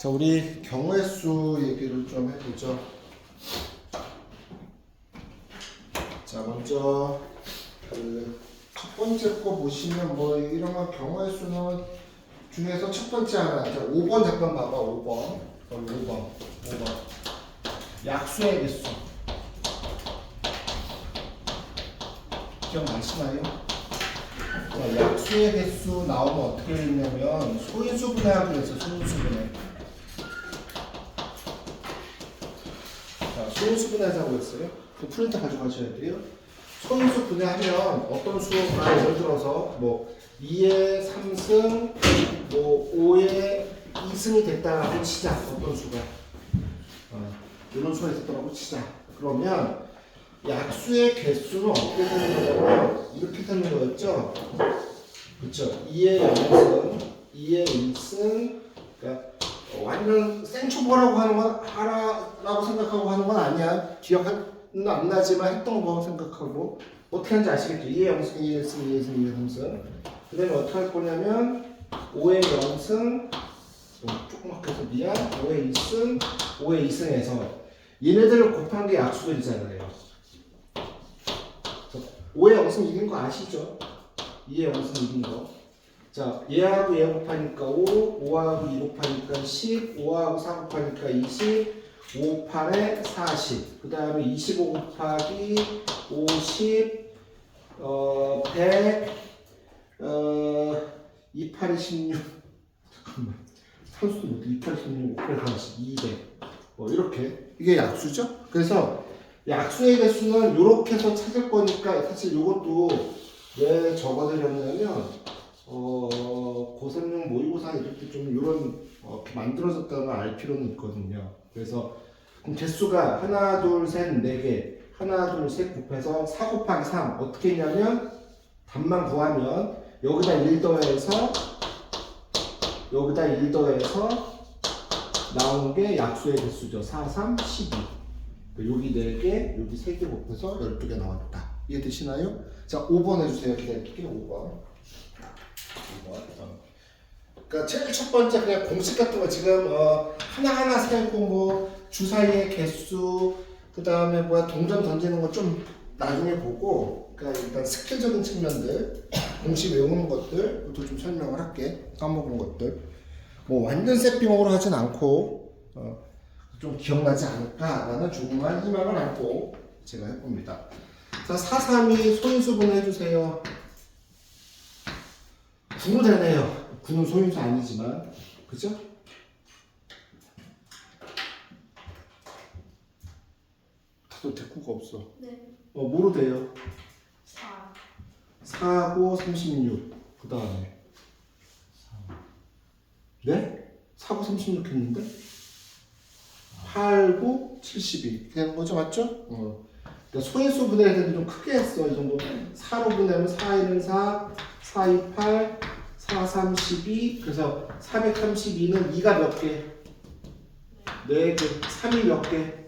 자, 우리 경우의 수 얘기를 좀 해보죠. 자, 먼저 첫 번째 거 보시면 뭐 이런 거 경우의 수는 중에서 첫 번째 하나. 자, 5번 잠깐 봐봐. 5번. 5번. 약수의 개수. 기억나시나요? 자, 약수의 개수 나오면 어떻게 되냐면 소인수분해하기로 했어. 소인수분해. 자, 소인수분해하자고 했어요. 그 프린터 가져가셔야 돼요. 소인수 분해하면 어떤 수가 예를 들어서 뭐 2의 3승, 뭐 5의 2승이 됐다라고 치자. 어떤 수가 이런 수가 있었다고 치자. 그러면 약수의 개수는 어떻게 되는 거냐면 이렇게 되는 거였죠. 그렇죠. 2의 0승, 2의 1승. 그러니까 완전 생초보라고 하는 건 하라라고 생각하고 하는 건 아니야. 기억은 안 나지만 했던 거 생각하고 어떻게 하는지 아시겠죠? 2의 0승, 2의 1승, 2의 1승, 2의 3승. 그 다음에 어떻게 할 거냐면 5의 0승, 조그맣게 해서 미안, 5의 1승, 5의 2승에서 얘네들을 곱한 게 약수들이잖아요. 5의 0승 이긴 거 아시죠? 2의 0승 이긴 거. 자, 얘하고 얘 곱하니까 5, 5하고 2 곱하니까 10, 5하고 4 곱하니까 20, 5, 8에 40. 그 다음에 25 곱하기 50, 100, 2, 8에 16. 잠깐만. 산수도 못해. 2, 8에 16, 5, 8에 40, 200. 이렇게. 이게 약수죠? 그래서 약수의 개수는 이렇게 해서 찾을 거니까 사실 이것도 왜 적어드렸냐면 고3용 모의고사 이럴 때 좀 이런 만들어졌다는 걸 알 필요는 있거든요. 그래서 그럼 개수가 하나, 둘, 셋, 네 개, 하나, 둘, 셋 곱해서 4 곱하기 3 어떻게 했냐면 답만 구하면 여기다 1 더해서 여기다 1 더해서 나온 게 약수의 개수죠. 4, 3, 12. 여기 4개, 여기 3개 곱해서 12개 나왔다. 이해되시나요? 자, 5번 해주세요. 기다릴게요. 5번. 그러니까 제일 첫 번째 그냥 공식 같은 거 지금 하나하나 세고 뭐 주사위의 개수 그 다음에 뭐야 동전 던지는 거 좀 나중에 보고 그러니까 일단 스킬적인 측면들 공식 외우는 것들부터 좀 설명을 할게. 까먹은 것들 뭐 완전 세핑으로 하진 않고 좀 기억나지 않을까라는 조그만 희망을 안고 제가 해봅니다. 자, 4, 3이 소인수분해 해주세요. 9는 되네요. 9는 소인수 아니지만 그죠? 다들 대꾸가 없어. 네. 뭐로 돼요? 4. 4고 36. 그 다음에 네? 4고 36 했는데 8고 72 되는 거죠, 맞죠? 그러니까 소인수 분해할 때도 좀 크게 했어. 이 정도 4로 분해하면 4, 1은 4, 4, 2, 8, 4, 3, 12. 그래서 432는 2가 몇 개? 4개. 3이 몇 개?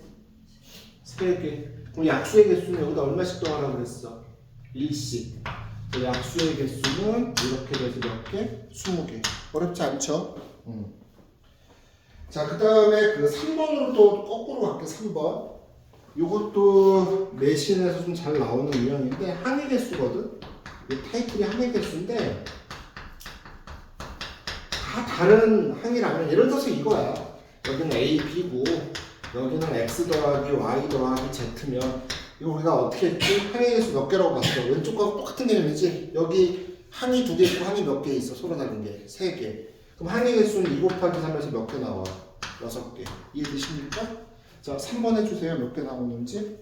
3개. 그럼 약수의 개수는 여기다 얼마씩 더하라고 그랬어? 1씩. 약수의 개수는 이렇게 돼서 몇 개? 20개. 어렵지 않죠? 자, 그 다음에 그 3번으로 또 거꾸로 갈게. 3번. 요것도 내신에서 좀 잘 나오는 유형인데 항의 개수거든. 이 타이틀이 항의 개수인데 다 다른 항이라면 예를 들어서 이거야. 여기는 A, B고 여기는 X 더하기 Y 더하기 Z면 이거 우리가 어떻게 했지? 항의 개수 몇 개라고 봤어? 왼쪽과 똑같은 개념이지? 여기 항이 2개 있고 항이 몇 개 있어? 서로 다른 게 3개. 그럼 항의 개수는 2 곱하기 3에서 몇 개 나와? 6개. 이해되십니까? 자, 3번 해주세요. 몇 개 나오는지.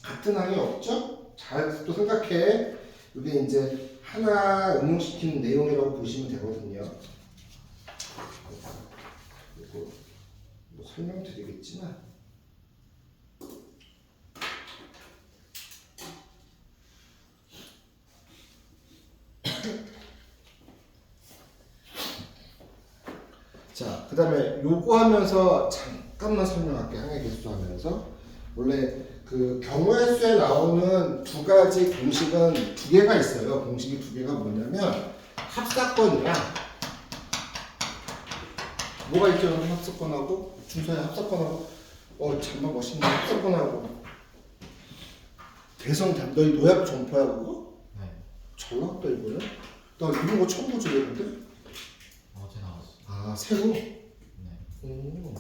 같은 항이 없죠? 잘 또 생각해. 이게 이제 하나 응용시키는 내용이라고 보시면 되거든요. 이거 뭐 설명드리겠지만. 자, 그 다음에 요거 하면서 잠깐만 설명할게. 항의 개수 하면서. 원래 그 경우의 수에 나오는 두 가지 공식은 2개가 있어요. 공식이 2개가 뭐냐면 합사건이랑 뭐가 있죠? 합사건하고 중서의 합사건하고 정말 멋있네. 합사건하고 대성 너희 노약 점포야 그거? 네. 잘 나왔다 이거는. 나 이런 거 처음 보지 근데. 어제 나왔어. 아 새로? 네. 오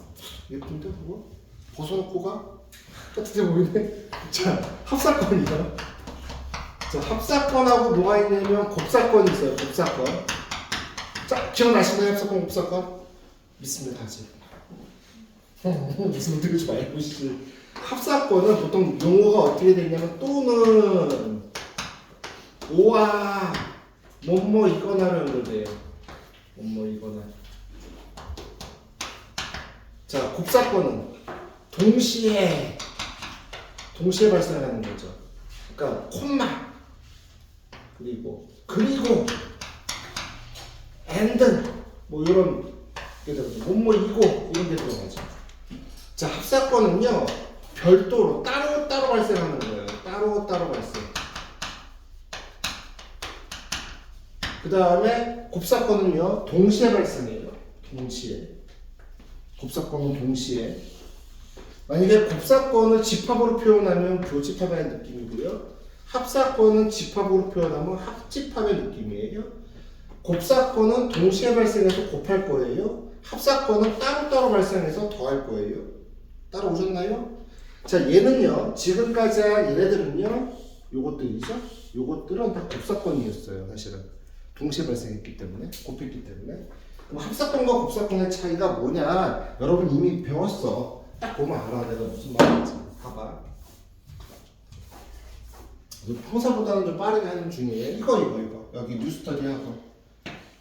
예쁜데 그거? 벗어놓고 가? 따뜻해 보이네. 자 합사건이야. 자 합사건하고 뭐가 있냐면 곱사건이 있어요. 곱사건. 자 기억나시나요? 합사건 곱사건? 믿습니다 아직. 무슨 들지 말고 씨. 합사건은 보통 용어가 어떻게 되냐면 또는 오와 뭐뭐 이거나를 연결돼요. 뭐뭐 이거나. 자 곱사건은 동시에 발생하는 거죠. 그러니까 콤마 그리고 and 뭐 이런 게 들어가죠. 뭐뭐 이고 이런 게 들어가죠. 자 합사건은요 별도로 따로 발생하는 거예요. 따로 발생. 그 다음에 곱사건은요 동시에 발생해요. 동시에. 곱사건은 동시에. 만약에 곱사건을 집합으로 표현하면 교집합의 느낌이고요. 합사건은 집합으로 표현하면 합집합의 느낌이에요. 곱사건은 동시에 발생해서 곱할 거예요. 합사건은 따로 발생해서 더할 거예요. 따라오셨나요? 자 얘는요 지금까지 한 얘네들은요 요것들이죠. 요것들은 다 곱사건이었어요. 사실은 동시에 발생했기 때문에 곱했기 때문에. 그럼 합사건과 곱사건의 차이가 뭐냐 여러분 이미 배웠어. 딱 보면 알아 내가 무슨 말인지. 봐봐. 평소보다는 좀 빠르게 하는 중이에요. 이거 여기 뉴스터디 학원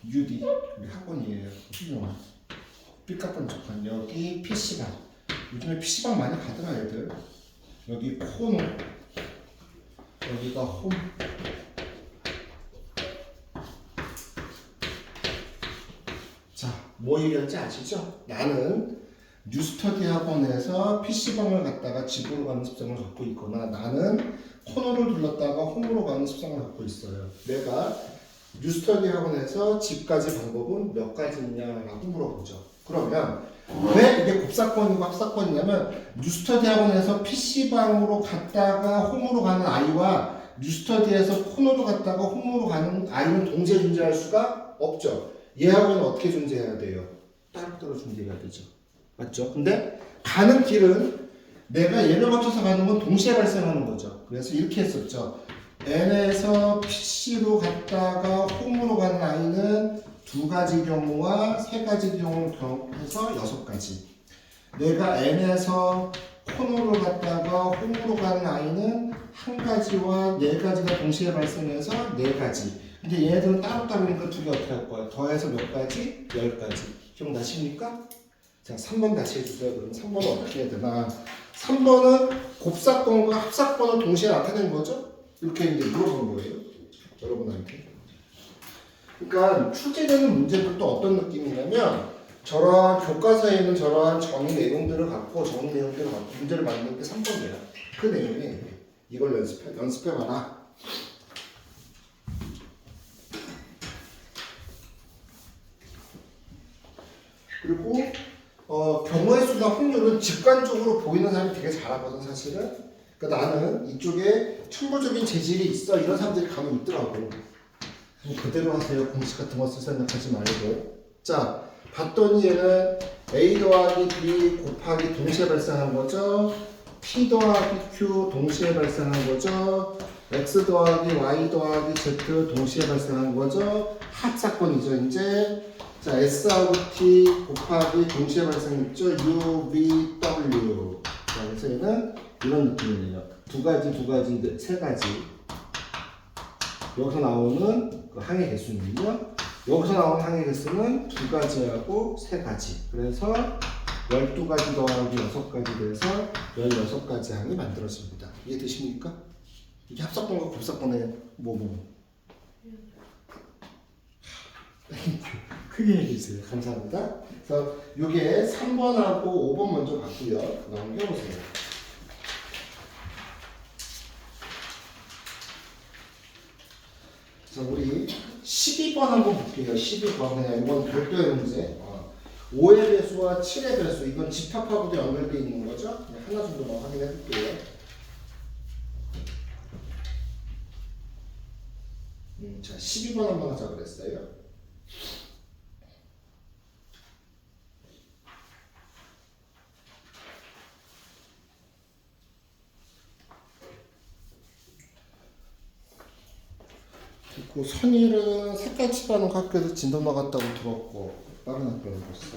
UD 우리 학원이에요. 삐까뻔쩍한 여기 PC방. 요즘에 PC방 많이 가더라 애들. 여기 코너 여기가 홈. 자, 뭐 얘기할지 아시죠? 나는 뉴스터디 학원에서 PC방을 갔다가 집으로 가는 습성을 갖고 있거나 나는 코너를 둘렀다가 홈으로 가는 습성을 갖고 있어요. 내가 뉴스터디 학원에서 집까지 방법은 몇 가지 있냐라고 물어보죠. 그러면 왜 이게 곱사건이고 합사건이냐면 뉴스터디 학원에서 PC방으로 갔다가 홈으로 가는 아이와 뉴스터디에서 코너로 갔다가 홈으로 가는 아이는 동시에 존재할 수가 없죠. 얘하고는 어떻게 존재해야 돼요? 따로따로 존재해야 되죠. 맞죠? 근데 가는 길은 내가 얘를 거쳐서 가는 건 동시에 발생하는 거죠. 그래서 이렇게 했었죠. N에서 PC로 갔다가 홈으로 가는 아이는 2가지 경우와 3가지 경우를 경험해서 6가지. 내가 N에서 코너로 갔다가 홈으로 가는 아이는 1가지와 4가지가 동시에 발생해서 4가지. 근데 얘네들은 따로따로니까 두 개 어떻게 할 거야? 더해서 몇 가지? 10가지. 기억나십니까? 자, 3번 다시 해주세요. 그럼 3번은 어떻게 해야 되나? 3번은 곱사건과 합사건을 동시에 나타낸 거죠? 이렇게 이제 물어본 거예요. 여러분한테. 그러니까 출제되는 문제들도 어떤 느낌이냐면 저러한 교과서에 있는 저러한 정의 내용들을 갖고 문제를 만드는 게 3번이야. 그 내용이 이걸 연습해봐라. 그리고 경우의 수나 확률은 직관적으로 보이는 사람이 되게 잘하거든 사실은. 그러니까 나는 이쪽에 천부적인 재질이 있어 이런 사람들이 간혹 있더라고. 그대로 하세요. 공식 같은 거 쓸 생각하지 말고. 자, 봤더니 얘는 A 더하기 B 곱하기 동시에 발생한 거죠. P 더하기 Q 동시에 발생한 거죠. X 더하기 Y 더하기 Z 동시에 발생한 거죠. 합사건이죠 이제. 자, S하고 T 곱하기 동시에 발생했죠. U, V, W. 자, 그래서 얘는 이런 느낌이에요. 2가지, 3가지. 여기서 나오는 그 항의 개수는요. 여기서 나오는 항의 개수는 2가지하고 3가지. 그래서 12가지 더하기 6가지 돼서 16가지 항이 만들어집니다. 이해되십니까? 이게 합사건과 곱사건의 크게 얘기해주세요. 감사합니다. 그래서 이게 3번하고 5번 먼저 봤고요. 그다음 해보세요. 자, 우리 12번 한번 볼게요. 12번 그냥 이건 별도의 문제. 5의 배수와 7의 배수 이건 집합하고도 연결되어 있는 거죠. 그냥 하나 정도만 확인해 볼게요. 자, 12번 한번 하자 그랬어요. 그 선일은 색깔 칠하는 학교에서 진도 나갔다고 들었고 다른 학교는 벌써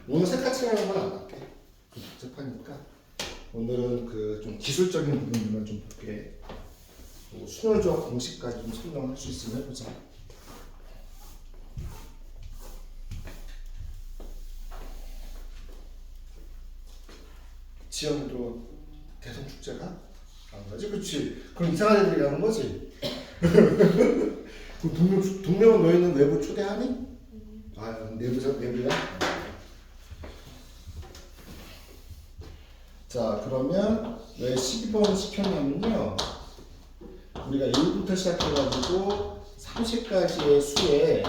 오늘 색깔 칠하는 건 안 할게. 좀 복잡하니까 오늘은 그 좀 기술적인 부분만 좀 볼게. 순혈조합 공식까지 좀 설명할 수 있으면 해보자. 지연이도 대성축제가 안 가지? 그치? 그럼 이상한 애들이 가는 거지? 그럼 동명은 너희는 외부 초대하니? 아, 내부야? 자, 그러면 왜 12번을 시켰냐면요. 우리가 1부터 시작해가지고 30까지의 수에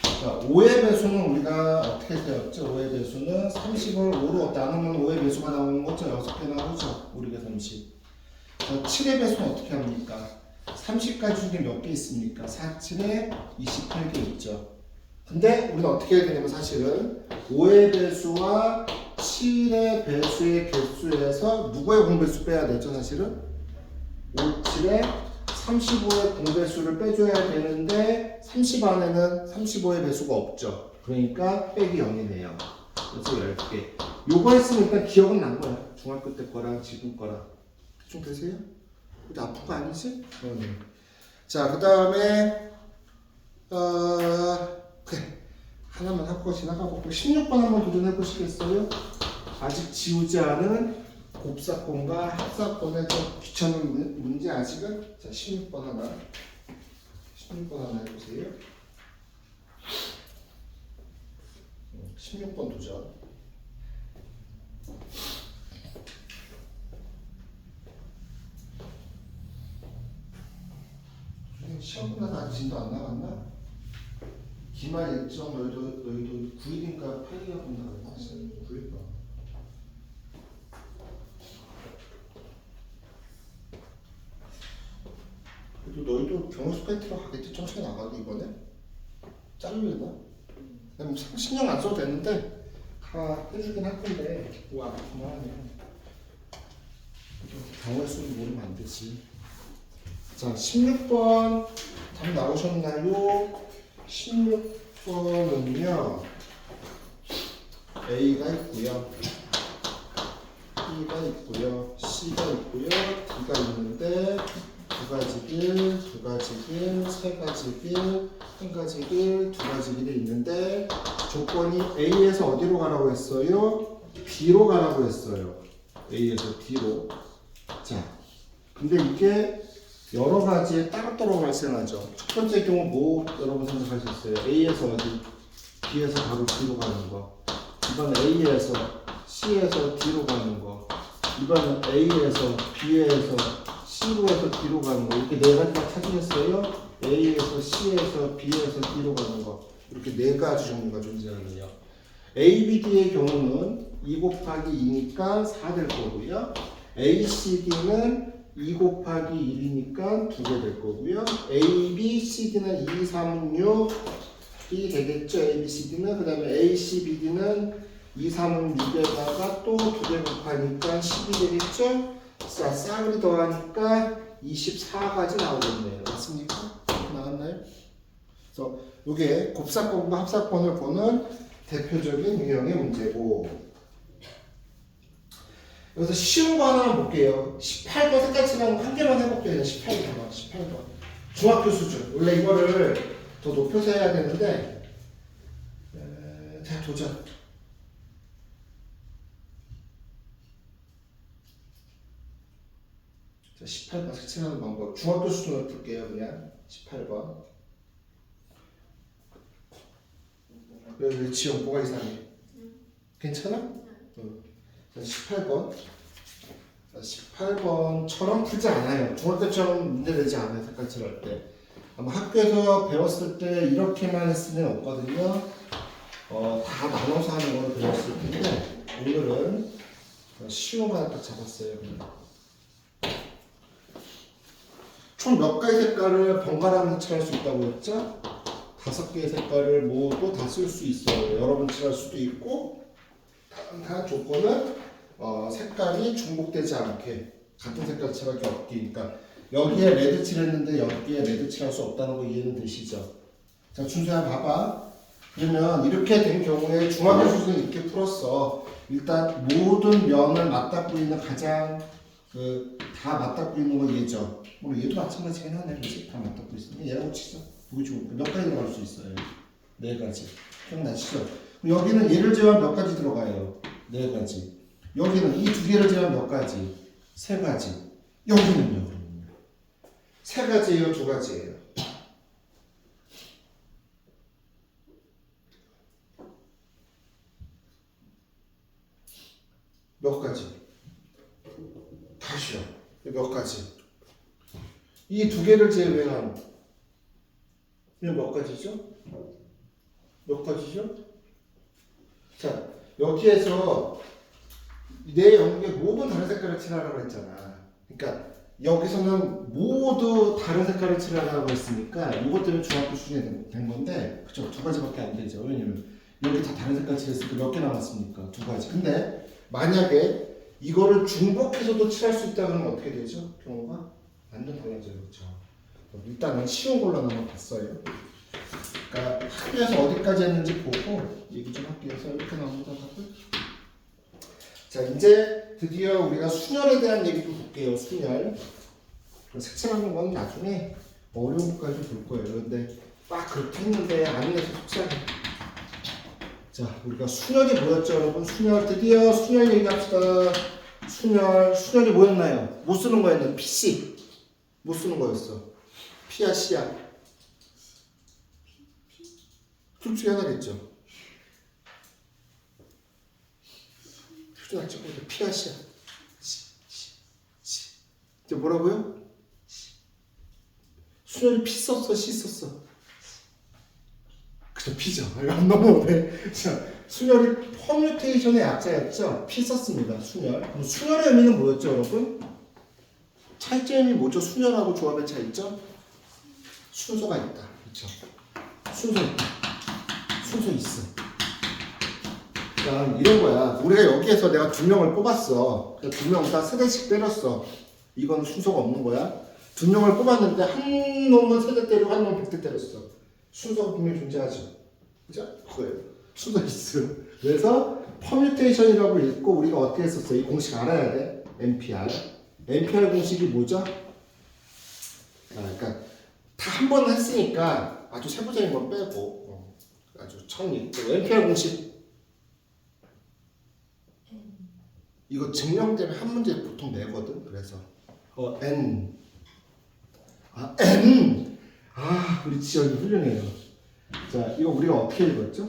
자, 5의 배수는 우리가 어떻게 되었죠? 5의 배수는 30을 5로 나누면 5의 배수가 나오는 거죠? 6개 나오죠? 우리가 30. 자, 7의 배수는 어떻게 합니까? 30까지 중에 몇 개 있습니까? 4, 7에 28개 있죠. 근데 우리는 어떻게 해야 되냐면 사실은 5의 배수와 7의 배수의 개수에서 누구의 공배수 빼야 되죠? 사실은 5, 7에 35의 공배수를 빼줘야 되는데 30 안에는 35의 배수가 없죠. 그러니까 빼기 0이네요. 그래서 10개. 요거 했으면 일단 기억은 난 거야. 중학교 때 거랑 지금 거랑. 좀 되세요? 근데 아픈 거 아니지? 자, 그 다음에 그래. 하나만 하고 지나가고 16번 한번 도전해 보시겠어요? 아직 지우지 않은 곱사건과 합사건의 좀 귀찮은 문제 아직은? 자, 16번 하나. 16번 하나 해보세요. 16번 도전. 시험 끝나서 아직 진도 안 나갔나? 기말 일정 너희도 9일인가 8일인가 본다 그랬어. 9일인가? 그래도 너희도 경호수 팬티로 가겠지? 천천히 나가고 이번에? 자르려나? 그냥 신경 안 써도 되는데 다 해주긴 할 건데 와 그만하네. 경호의 수를 모르면 안 되지. 자, 16번 답 나오셨나요? 16번은요 A가 있고요 B가 있고요 C가 있고요 D가 있는데 두 가지 길, 두 가지 길, 세 가지 길, 한 가지 길, 두 가지 길이 있는데 조건이 A에서 어디로 가라고 했어요? B로 가라고 했어요. A에서 D로. 자, 근데 이게 여러 가지에 따로따로 발생하죠. 첫 번째 경우 뭐 여러분 생각하셨어요? A에서 어디? B에서 바로 D로 가는 거. 이번 A에서 C에서 D로 가는 거. 이번은 A에서 B에서 C로 해서 D로 가는 거. 이렇게 네 가지가 찾으셨어요? A에서 C에서 B에서 D로 가는 거. 이렇게 네 가지 종류가 존재하는요. A, B, D의 경우는 2 곱하기 2니까 4 될 거고요. A, C, D는 2 곱하기 1이니까 2개 될 거고요. A, B, C, D는 2, 3, 6이 되겠죠. A, B, C, D는. 그 다음에 A, C, B, D는 2, 3은 6에다가 또 2개 곱하니까 10이 되겠죠. 자, 쌍을 더하니까 24가지 나오겠네요. 맞습니까? 나왔나요? 그래서 이게 곱사건과 합사건을 보는 대표적인 유형의 문제고 여기서 쉬운 거 하나 볼게요. 18번 색깔칠하는 한 개만 해볼게요. 18번. 중학교 수준. 원래 이거를 더 높여서 해야 되는데 자, 도전. 자, 18번 색칠하는 방법. 중학교 수준으로 풀게요. 그냥 18번. 왜 지영 뭐가 이상해? 괜찮아? 자, 18번. 자, 18번처럼 풀지 않아요. 중학교처럼 문제 내지 않아요. 색깔칠 할 때. 아마 학교에서 배웠을 때 이렇게만 했을 리는 없거든요. 다 나눠서 하는 거를 배웠을 텐데 오늘은 쉬운 거 하나 딱 잡았어요. 총 몇 가지 색깔을 번갈아 칠할 수 있다고 했죠? 5개의 색깔을 모두 다 쓸 수 있어요. 여러 번 칠할 수도 있고 다 조건은 색깔이 중복되지 않게 같은 색깔 칠할 게 없기. 그러니까 여기에 레드 칠했는데 여기에 레드 칠할 수 없다는 거 이해는 되시죠? 자, 준수야 봐봐. 그러면 이렇게 된 경우에 중학교 수준은 이렇게 풀었어. 일단 모든 면을 맞닿고 있는 가장 다 맞닿고 있는 건 얘죠. 뭐 얘도 마찬가지긴 하네. 그렇지? 다 맞닿고 있으면 얘라고 치죠. 보기 좋은 몇 가지 들어갈 수 있어요? 4가지. 기억나시죠? 여기는 얘를 제외하면 몇 가지 들어가요? 4가지. 여기는 이 2개를 제외하면 몇 가지? 3가지. 여기는요? 3가지예요? 2가지예요? 몇 가지? 다시요. 몇 가지? 이 2개를 제외하면 몇 가지죠? 몇 가지죠? 자, 여기에서 내 영역에 모든 다른 색깔을 칠하라고 했잖아. 그러니까 여기서는 모두 다른 색깔을 칠하라고 했으니까 이것 때문에 중학교 수준이 된 건데, 그쵸? 2가지밖에 안 되죠. 왜냐면 여기 다 다른 색깔 칠했으니까 몇 개 남았습니까? 2가지. 근데 만약에 이거를 중복해서도 칠할 수 있다 그러면 어떻게 되죠? 경우가 완전 달라져요. 그렇죠? 일단은 쉬운 걸로 한번 봤어요. 그러니까 학교에서 어디까지 했는지 보고 얘기 좀 할게요. 그래서 이렇게 나옵니다. 답을. 자, 이제 드디어 우리가 순열에 대한 얘기 좀 볼게요. 순열. 색칠하는 건 나중에 어려운 것까지 볼 거예요. 그런데 막 그렇게 했는데 안 해서 속상해. 자, 우리가 순열이 뭐였죠, 여러분? 순열, 드디어 순열 얘기합시다. 순열이 뭐였나요? 못 쓰는 거였나요? PC. 못 쓰는 거였어. P야, C야? 둘 중에 하나겠죠. 표준 안 찍고 P야, C야? C. 이제 뭐라고요? 순열이 P 썼어, C 썼어? 그죠, P죠. 이거 안 넘어오네. 자, 순열이 퍼뮤테이션의 약자였죠. P 썼습니다. 순열. 그럼 순열의 의미는 뭐였죠, 여러분? 차이점이 뭐죠? 순열하고 조합의 차이점? 순서가 있다. 그렇죠? 순서 있다. 순서 있어. 그러니까 이런 거야. 우리가 여기에서 내가 2명을 뽑았어. 2명 다 세대씩 때렸어. 이건 순서가 없는 거야. 2명을 뽑았는데 한 놈은 세대 때리고 한 놈은 100대 때렸어. 순서가 분명히 존재하죠. 그죠? 그거예요. 순서 있어. 그래서 퍼뮤테이션이라고 읽고 우리가 어떻게 했었어? 이 공식 알아야 돼. NPR. NPR 공식이 뭐죠? 그러니까 다 한 번 했으니까 아주 세부적인 건 빼고 아주 정리. NPR 공식 이거 증명 때문에 한 문제 보통 내거든. 그래서 N N 우리 지연이 훌륭해요. 자, 이거 우리가 어떻게 읽었죠?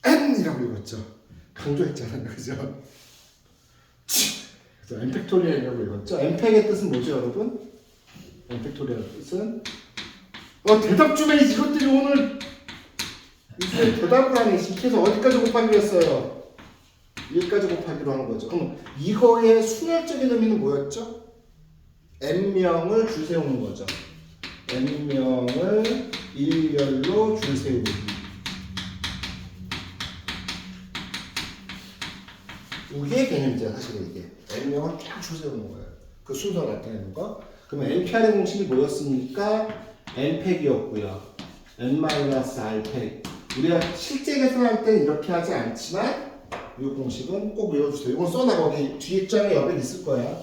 N이라고 읽었죠. 강조했잖아요, 그죠? 그래서 N팩토리얼이라고 읽었죠. N팩의 뜻은 뭐죠, 여러분? N팩토리얼 뜻은 대답 좀 해. 이것들이 오늘 이제 대답을 하니 그래서 어디까지 곱하기로 했어요? 1까지 곱하기로 하는 거죠. 그럼 이거의 순열적인 의미는 뭐였죠? N명을 줄 세우는 거죠. N명을 일렬로 줄 세우기. 이게 개념이죠, 사실 이게. N명을 쫙 줄 세우는 거예요. 그 순서를 나타내는 거. 그러면 NPR의 공식이 뭐였습니까? N팩이었고요. N-R팩. 우리가 실제 계산할 때는 이렇게 하지 않지만 이 공식은 꼭 외워주세요. 이건 써놔. 거기 뒷장에 여백 있을 거야.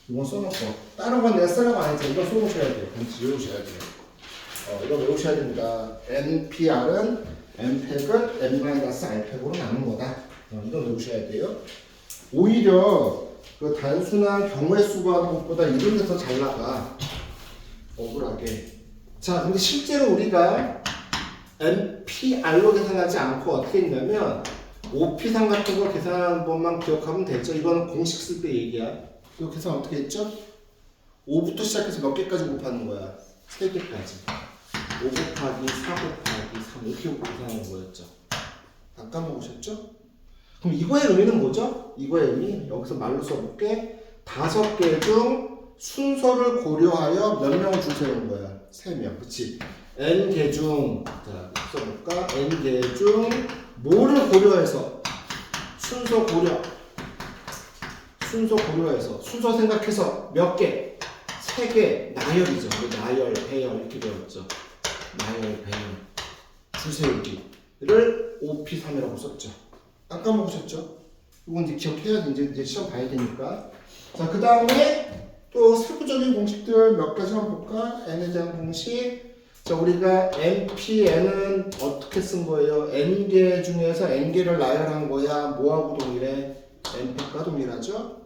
이건 써놓고. 다른 건 내가 쓰라고 안 했잖아. 이거 써놓으셔야 돼요. 반드시 외우셔야 돼요. 이거 외우셔야 됩니다. NPR은 N팩은 N-R팩으로 나눈 거다. 이건 외우셔야 돼요. 오히려 그 단순한 경우의 수 구하는 것보다 이런 게 더 잘 나가. 억울하게. 자, 근데 실제로 우리가 NPR로 계산하지 않고 어떻게 했냐면 OP상 같은 거 계산하는 법만 기억하면 되죠. 이거는 공식 쓸 때 얘기야. 이거 계산 어떻게 했죠? 5부터 시작해서 몇 개까지 곱하는 거야? 3개까지. 5 곱하기 4 곱하기 3 이렇게 구성하는 거였죠. 안 까먹으셨죠? 그럼 이거의 의미는 뭐죠? 이거의 의미 여기서 말로 써볼게. 5개 중 순서를 고려하여 몇 명을 줄 세우는 거야? 3명. 그치? n개 중, 자, 써볼까? n개 중 뭐를 고려해서? 순서 고려. 순서 고려해서, 순서 생각해서 몇 개? 3개. 나열이죠. 우리 나열, 배열 이렇게 배웠죠. 나열, 배열. 줄 세우기를 OP3이라고 썼죠. 안 까먹으셨죠? 이건 이제 기억해야 돼. 이제 시험 봐야 되니까. 자, 그 다음에 또 세부적인 공식들 몇 가지만 볼까? n에 대한 공식. 자, 우리가 NPN은 어떻게 쓴 거예요? n개 중에서 n개를 나열한 거야. 뭐하고 동일해? np과 동일하죠?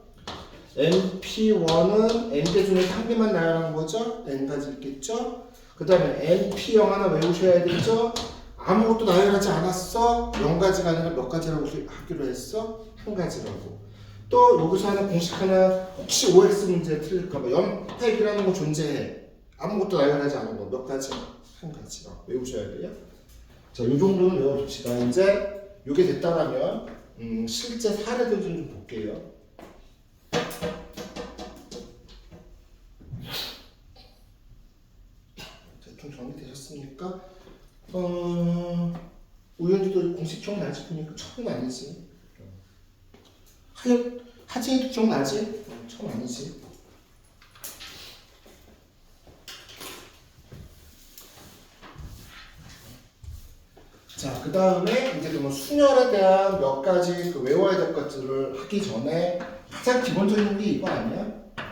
np1은 n개 중에서 한 개만 나열한 거죠? n가지 있겠죠? 그 다음에 np0 하나 외우셔야 되죠? 아무것도 나열하지 않았어? 0가지가 아니라 몇 가지라고 하기로 했어? 한 가지라고. 또 여기서 하나 공식 하나 혹시 OX 문제 틀릴까봐 연팩이라는 거 존재해. 아무것도 나열하지 않은 거 몇 가지? 한 가지라고 외우셔야 돼요. 자, 이 정도는 외워둡시다. 이제 이게 됐다라면 실제 사례들 좀 볼게요. 대충 정리되셨습니까? 우연히도 공식 기억나지? 보니까 처음 아니지. 하진이도 기억나지? 처음 아니지. 자, 그 다음에 이제 그러면 순열에 대한 몇 가지 그 외워야 될 것들을 하기 전에 가장 기본적인 게 이거 아니야?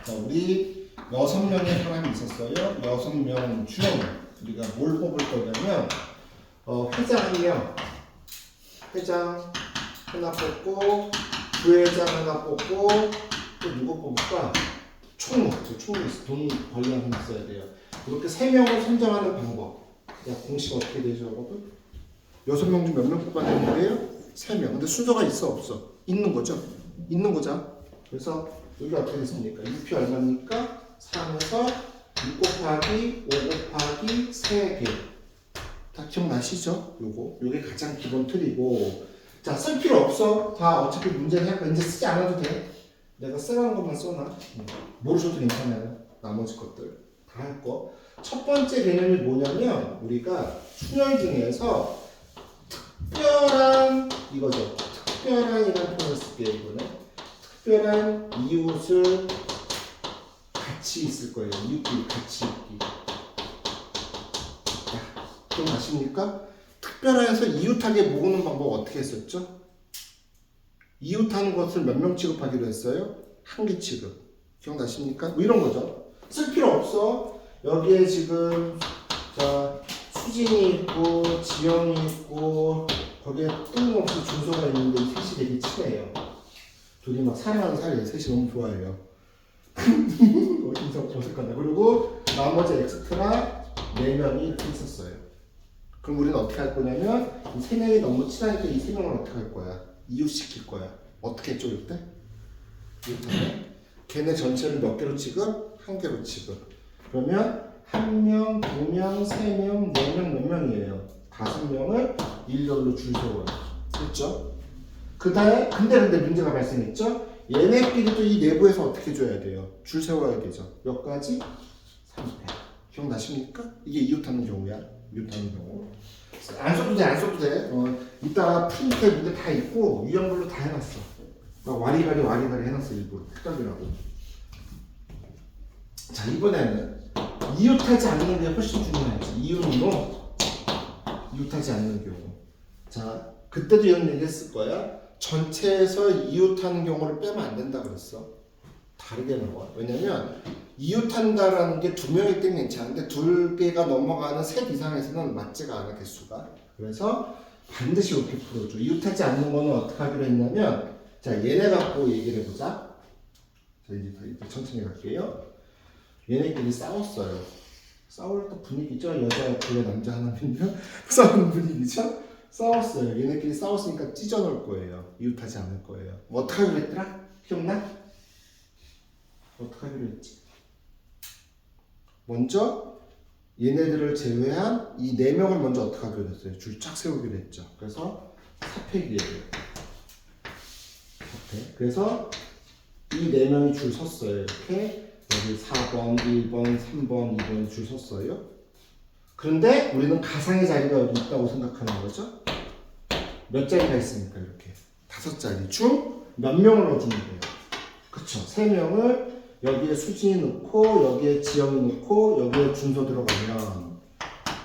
자, 우리 6명의 사람이 있었어요. 6명 중 우리가 뭘 뽑을 거냐면 회장 한 명, 회장 하나 뽑고 부회장 하나 뽑고 또 누구 뽑을까? 총무, 총무 있어. 돈 관리하는 분 있어야 돼요. 이렇게 3명을 선정하는 방법. 야, 공식 어떻게 되죠, 여러분? 6명 중 몇 명 뽑아내는 거예요? 3명. 근데 순서가 있어 없어? 있는 거죠? 있는 거죠. 그래서 여기 어떻게 됐습니까? 6표 얼마입니까? 3에서 6 곱하기 5 곱하기 3개. 다 기억나시죠? 요게 가장 기본 틀이고. 자, 쓸 필요 없어. 다 어차피 문제를 할 거야. 이제 쓰지 않아도 돼. 내가 쓰라는 것만 써놔. 모르셔도 괜찮아요. 나머지 것들 다 할 거. 첫 번째 개념이 뭐냐면 우리가 순열 중에서 특별한 이거죠. 특별한이라는 표현을 쓸게요. 이거는 특별한 이웃을 같이 있을 거예요. 이웃끼리 같이 있기. 기억나십니까? 특별한에서 이웃하게 모으는 방법 어떻게 했었죠? 이웃하는 것을 몇 명 취급하기로 했어요? 한 개 취급. 기억나십니까? 뭐 이런 거죠. 쓸 필요 없어. 여기에 지금 자 수진이 있고 지영이 있고 거기에 뜬금없이 준서가 있는데 셋이 되게 친해요. 둘이 막 사랑하는 사이에 셋이 너무 좋아해요. 인상 어색하네. 그리고 나머지 엑스트라 4명이 이렇게 있었어요. 그럼 우리는 어떻게 할 거냐면 이 3명이 너무 친하니까 이 3명을 어떻게 할 거야? 이웃시킬 거야. 어떻게 했죠 이때? 이웃하네. 걔네 전체를 몇 개로 취급? 한 개로 취급. 그러면 1명, 2명, 3명, 4명 몇 명이에요? 5명을 일렬로 줄 세워요. 그렇죠? 그 다음에 근데 문제가 발생했죠? 얘네끼리도 이 내부에서 어떻게 줘야 돼요? 줄 세워야 되죠. 몇 가지? 3회. 기억나십니까? 이게 이웃하는 경우야. 이웃하는 경우. 안 써도 돼, 안 써도 돼. 이따가 프린트에 문제 다 있고 유형별로 다 해놨어. 와리가리 해놨어 일부러. 헷갈리라고. 자, 이번에는 이웃하지 않는 게 훨씬 중요하지. 이웃으로 이웃하지 않는 경우. 자, 그때도 이런 얘기 했을 거야. 전체에서 이웃하는 경우를 빼면 안 된다 그랬어. 다르게 나와. 왜냐면 이웃한다라는 게 2명일 땐 괜찮은데 2개가 넘어가는 셋 이상에서는 맞지가 않아 개수가. 그래서 반드시 이렇게 풀어줘. 이웃하지 않는 거는 어떻게 하기로 했냐면 자, 얘네 갖고 얘기를 해보자. 자, 이제 천천히 갈게요. 얘네끼리 싸웠어요. 싸울 때 분위기죠. 여자 둘에 남자 하나면요. 싸우는 분위기죠. 싸웠어요. 얘네끼리 싸웠으니까 찢어놓을 거예요. 이웃하지 않을 거예요. 뭐 어떻게 하기로 했더라? 기억나? 어떻게 하기로 했지? 먼저 얘네들을 제외한 이 4명을 먼저 어떻게 하기로 했어요? 줄 쫙 세우기로 했죠. 그래서 4팩이에요. 4팩. 그래서 이 4명이 줄 섰어요. 이렇게 여기 4번, 1번, 3번, 2번 줄 섰어요. 그런데 우리는 가상의 자리가 여기 있다고 생각하는 거죠. 몇 자리가 있습니까? 이렇게 5자리 중 몇 명을 넣어주면 돼요. 그쵸? 3명을 여기에 수진이 넣고 여기에 지영이 넣고 여기에 준서 들어가면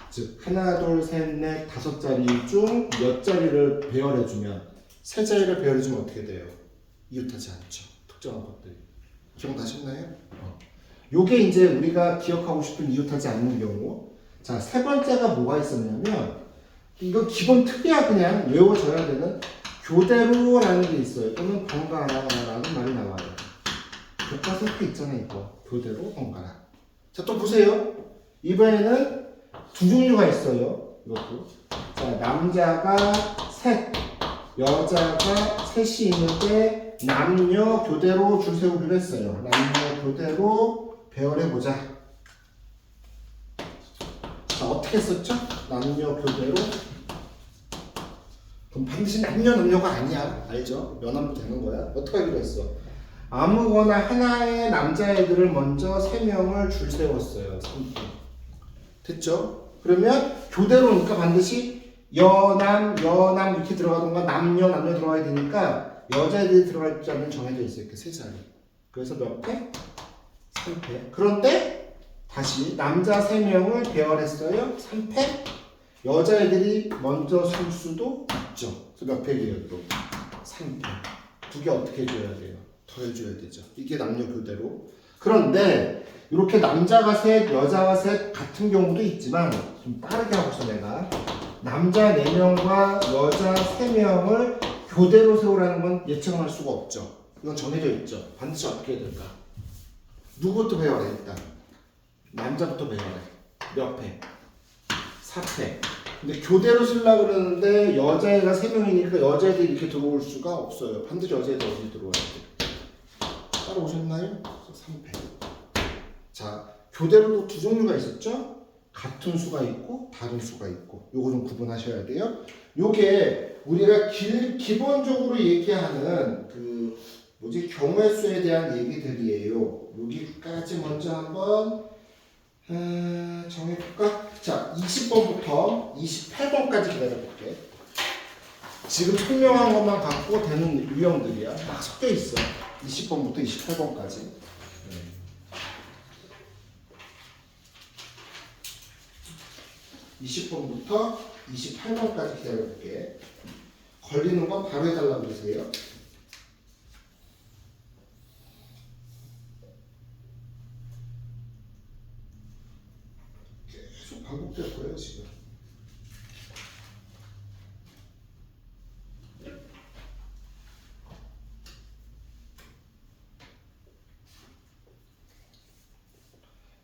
즉 하나 둘 셋 넷 5자리 중 몇 자리를 배열해주면 3자리를 배열해주면 어떻게 돼요? 이웃하지 않죠. 특정한 것들이 기억나셨나요? 요게 이제 우리가 기억하고 싶은 이웃하지 않는 경우. 자, 3번째가 뭐가 있었냐면 이거 기본 특이야 그냥 외워져야 되는 교대로라는 게 있어요. 또는 번갈아라는 말이 나와요. 교과서 이렇게 있잖아요. 이거 교대로 번갈아. 자, 또 보세요. 이번에는 2종류가 있어요. 이것도. 자, 남자가 셋, 여자가 셋이 있는데 남녀 교대로 줄 세우기로 했어요. 남녀 교대로 배열해보자. 자, 어떻게 썼죠? 남녀 교대로. 그럼 반드시 남녀가 아니야. 알죠? 연함도 되는 거야. 어떻게 하기로 했어? 아무거나 하나의 남자애들을 먼저 3명을 줄 세웠어요. 3분. 됐죠? 그러면 교대로니까 반드시 여남 이렇게 들어가던가 남녀 들어가야 되니까 여자애들이 들어갈 자리는 정해져 있어요. 이렇게 3자리. 그래서 몇 회? 3패. 그런데 다시 남자 3명을 배열했어요. 3패. 여자애들이 먼저 설 수도 있죠. 그래서 몇 팩이에요? 또 3팩. 2개 어떻게 해줘야 돼요? 더 해줘야 되죠. 이게 남녀 교대로. 그런데 이렇게 남자가 셋, 여자가 셋 같은 경우도 있지만 좀 빠르게 하고서 내가 남자 4명과 여자 3명을 교대로 세우라는 건 예측할 수가 없죠. 이건 정해져 있죠. 반드시 어떻게 해야 될까? 누구부터 배열해 일단? 남자부터 배열해. 몇 팩? 4팩. 근데 교대로 쓰려고 그러는데 여자애가 3명이니까 여자애들이 이렇게 들어올 수가 없어요. 반드시 여자애들 어디 들어와야 돼? 따라오셨나요? 3팩. 자, 교대로도 2종류가 있었죠? 같은 수가 있고 다른 수가 있고 요거 좀 구분하셔야 돼요. 요게 우리가 기본적으로 얘기하는 그 경우의 수에 대한 얘기들이에요. 여기까지 먼저 한번 정해볼까? 자, 20번부터 28번까지 기다려볼게. 지금 설명한 것만 갖고 되는 유형들이야. 막 섞여 있어. 20번부터 28번까지. 20번부터 28번까지 기다려볼게. 걸리는 건 바로 해달라고 그러세요. 계속 반복될 거예요, 지금.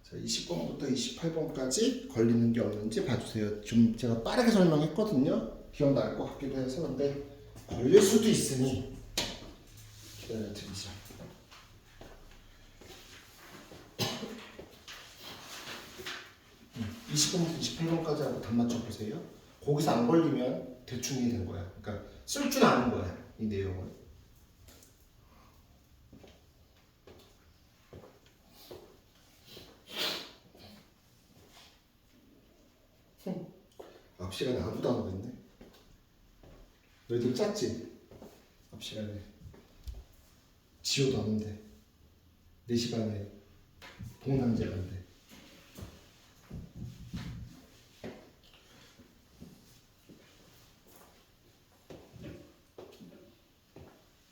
자, 20번부터 28번까지 걸리는 게 없는지 봐주세요. 좀 제가 빠르게 설명했거든요. 기억날 것 같기도 해서. 근데 걸릴 수도 있으니 기다려드리죠. 음, 20번부터 28번까지 하고 답 맞춰보세요. 거기서 안 걸리면 대충 이해된 거야. 그러니까 쓸 줄 아는 거야, 이 내용을. 앞 시간에 아무도 안 오겠네. 너희들 짰지? 앞 시간에 지호도 안 온대. 4시간에 동남제 간대.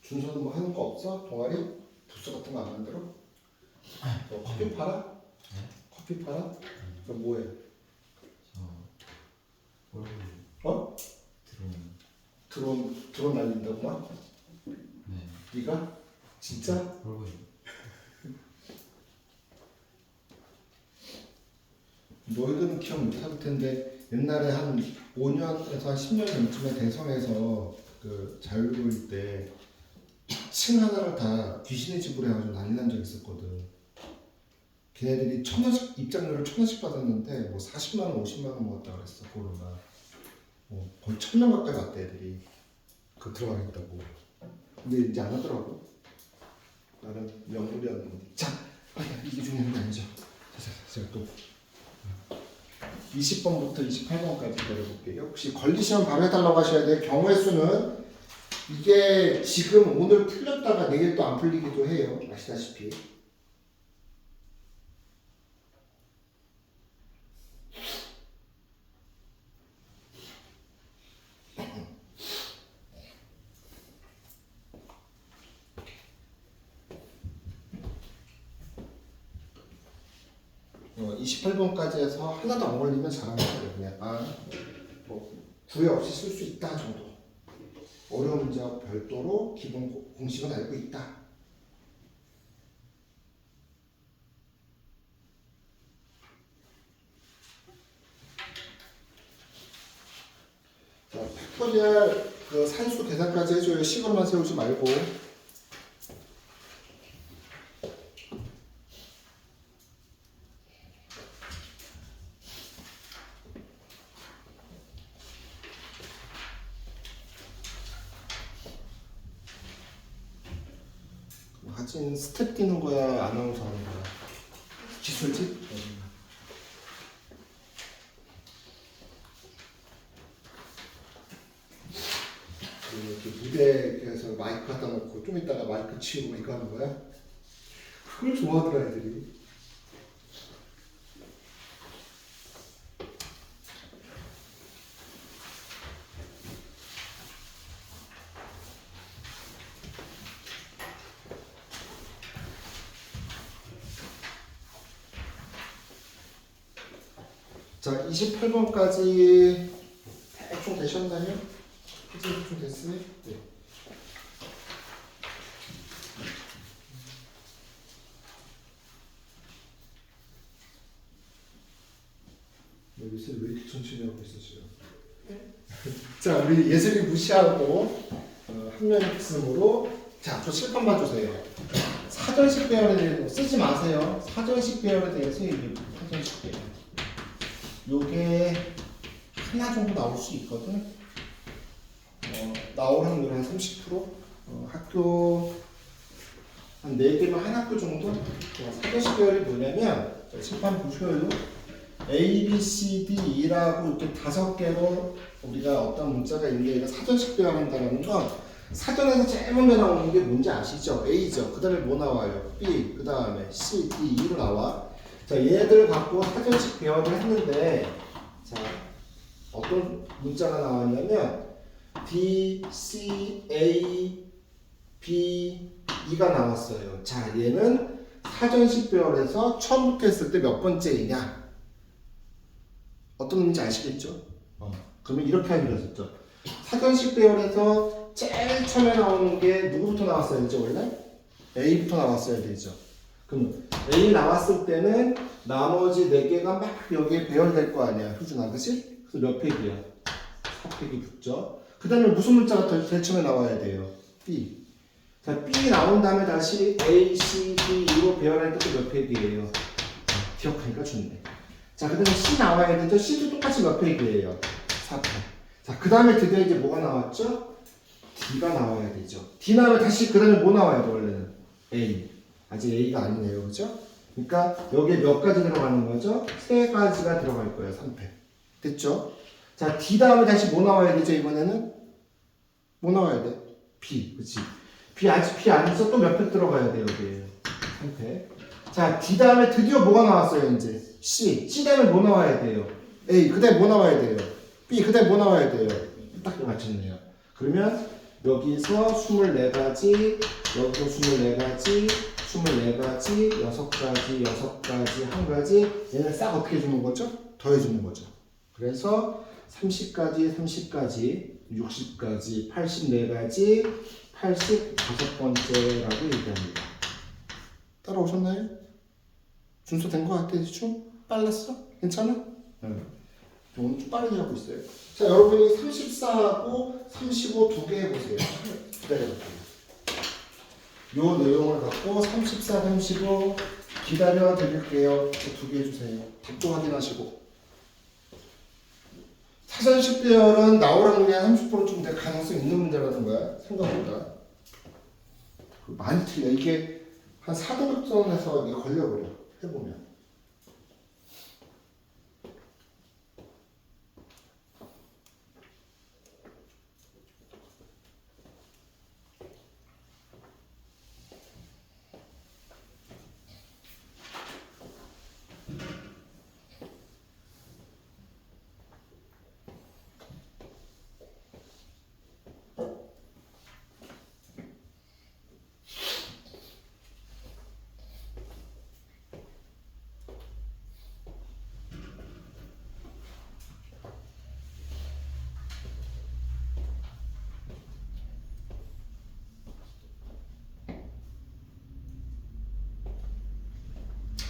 준서는 뭐 하는 거 없어? 동아리? 부스 같은 거 안 만들어? 너 커피 팔아? 네? 커피 팔아? 그럼 뭐해? 홀 어? 드론 날린다구나? 네. 네가? 진짜? 홀 너희들은 기억 못할 텐데 옛날에 한 5년에서 한 10년 전쯤에 대성에서 그 자율교육 때 층 하나를 다 귀신의 집으로 해가지고 난리 난 적이 있었거든. 걔네들이 1,000원씩 입장료를 1,000원씩 받았는데 뭐 40만 원, 50만 원 먹었다 그랬어 고로나. 거의 1,000명 가까이 갔대 애들이. 그 들어가겠다고. 근데 이제 안 하더라고. 나는 명물이었는데. 자, 이게 중요한 게 아니죠. 자, 제가 또 20번부터 28번까지 내려볼게요. 혹시 걸리시면 바로 해달라고 하셔야 돼요. 경우의 수는 이게 지금 오늘 풀렸다가 내일 또 안 풀리기도 해요. 아시다시피. 어, 28번까지 해서 하나도 안 걸리면 잘하는 거예요. 그냥 뭐 구애 없이 쓸 수 있다 정도. 어려운 문제와 별도로 기본 공식은 알고 있다. 자, 팩토리얼 그 산수 계산까지 해줘요. 식으로만 세우지 말고. 하진 스텝 뛰는 거야, 아나운서 하는 거야? 기술지? 이렇게 무대에서 마이크 갖다 놓고 좀 이따가 마이크 치우고 이거 하는 거야? 그걸 좋아하더라 애들이. 자, 28번까지 대충 되셨나요? 대충 됐어요? 네. 요새 왜 이렇게 천천히 하고 있어 지금? 자, 우리 예슬이 무시하고 학년 학습으로 자, 저 칠판 봐주세요. 사전식 배열에 대해서 쓰지 마세요. 사전식 배열에 대해서 얘기해. 사전식 배열. 요게 하나 정도 나올 수 있거든. 나올 확률 한 30%. 학교 한 4개면 한 학교 정도? 사전식 배열이 뭐냐면 칠판 보셔요. A, B, C, D, E라고 이렇게 5개로 우리가 어떤 문자가 있는데 이거 사전식 배열한다는 건 사전에서 제일 먼저 나오는 게 뭔지 아시죠? A죠. 그 다음에 뭐 나와요? B, 그 다음에 C, D, E로 나와. 자, 얘들 갖고 사전식 배열을 했는데 자, 어떤 문자가 나왔냐면 D, C, A, B, E가 나왔어요. 자, 얘는 사전식 배열에서 처음부터 했을 때 몇 번째이냐? 어떤 의미인지 아시겠죠? 그러면 이렇게 하기로 했었죠. 사전식 배열에서 제일 처음에 나오는 게 누구부터 나왔어야 되죠, 원래? A부터 나왔어야 되죠. 그럼 A 나왔을 때는 나머지 4개가 막 여기에 배열될 거 아니야, 효준아, 그치? 그래서 몇 페이지야? 4페이지 붙죠. 그 다음에 무슨 문자가 제일 처음에 나와야 돼요? B. 자, B 나온 다음에 다시 A, C, D, E로 배열할 때도 몇 페이지예요? 기억하니까 좋네. 자, 그 다음에 C 나와야 되죠? C도 똑같이 몇 페이지예요? 4페이지. 자, 그 다음에 드디어 이제 뭐가 나왔죠? D가 나와야 되죠. D 나오면 다시 그 다음에 뭐 나와야 돼, 원래는? A. 아직 A가 아니네요, 그죠? 그러니까 여기에 몇 가지 들어가는 거죠? 3가지가 들어갈 거예요, 3패. 됐죠? 자, D 다음에 다시 뭐 나와야 되죠, 이번에는? 뭐 나와야 돼? B, 그치? B 아직 B 아니죠? 또 몇 팩 들어가야 돼요, 여기에. 3패. 자, D 다음에 드디어 뭐가 나왔어요, 이제? C. C 다음에 뭐 나와야 돼요? A. 그 다음에 뭐 나와야 돼요? B. 그 다음에 뭐 나와야 돼요? 딱 맞췄네요. 그러면 여기서 24가지, 여기서 24가지, 24가지, 6가지, 6가지, 1가지 얘는 싹 어떻게 해주는 거죠? 더해주는 거죠. 그래서 30가지, 30가지, 60가지, 84가지, 85번째라고 얘기합니다. 따라오셨나요? 준수 된 것 같아, 대충? 빨랐어? 괜찮아? 응. 오늘 좀 빠르게 하고 있어요. 자, 여러분이 34하고 35 두 개 해보세요. 기다려볼게요. 요 내용을 갖고 34, 35 기다려 드릴게요. 두 개 해주세요. 답도 확인하시고. 사전 10대열은 나오라는 게 30%쯤 될 가능성 있는 문제라는 거야. 생각보다. 많이 틀려. 이게 한 4등급선에서 이게 걸려버려. 해보면.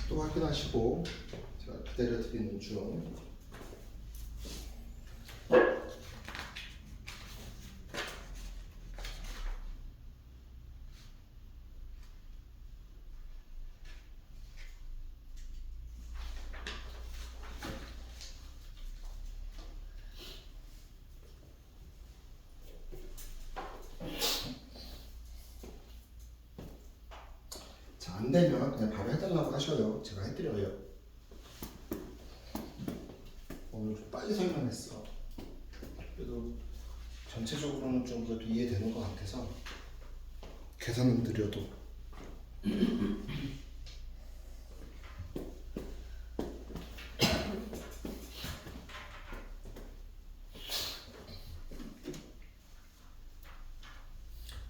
또 확인하시고 제가 기다려 드리는 중. 자, 안 되면 그냥 바로 해달라고 하셔요. 제가 해드려요. 오늘 좀 빨리 설명했어. 그래도 전체적으로는 좀 그래도 이해되는 것 같아서 계산은 느려도.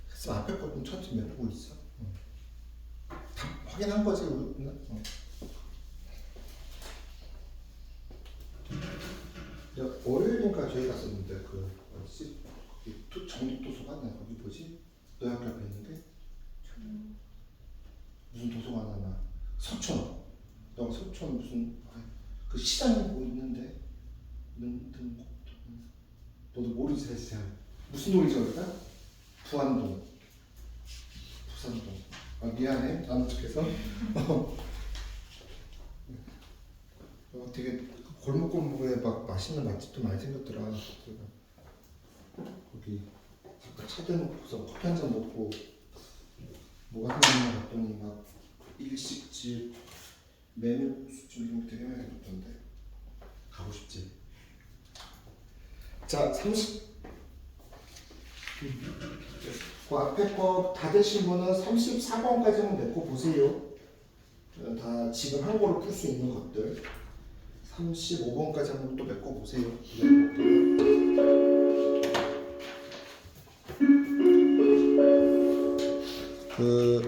그래서 앞에 거좀 천천히 메모고 있어. 다 확인한 거지 우리는. 월요일인가 저희 갔었는데 그 어디지? 거기 정립도서관 거기 뭐지? 너희 학교 앞에 있는 게? 무슨 도서관 하나? 서촌. 너 서촌 무슨 그 시장이 뭐 있는데? 너도 모르지 사실. 무슨 동이죠 여기가? 부안동. 부산동. 아 미안해 아는 척해서. 되게 골목골목에 막 맛있는 맛집도 많이 생겼더라. 제가 거기 잠깐 차 대놓고서 커피 한 잔 먹고 뭐가 생겼나 봤더니 막 일식집, 메밀국수집 이런 게 되게 많이 생겼던데 가고 싶지. 자, 30. 그 앞에 거 다 되신 분은 34번까지만 맺고 보세요. 다 지금 한국어로 풀 수 있는 것들. 35번까지 한번 또 메꿔 보세요. 그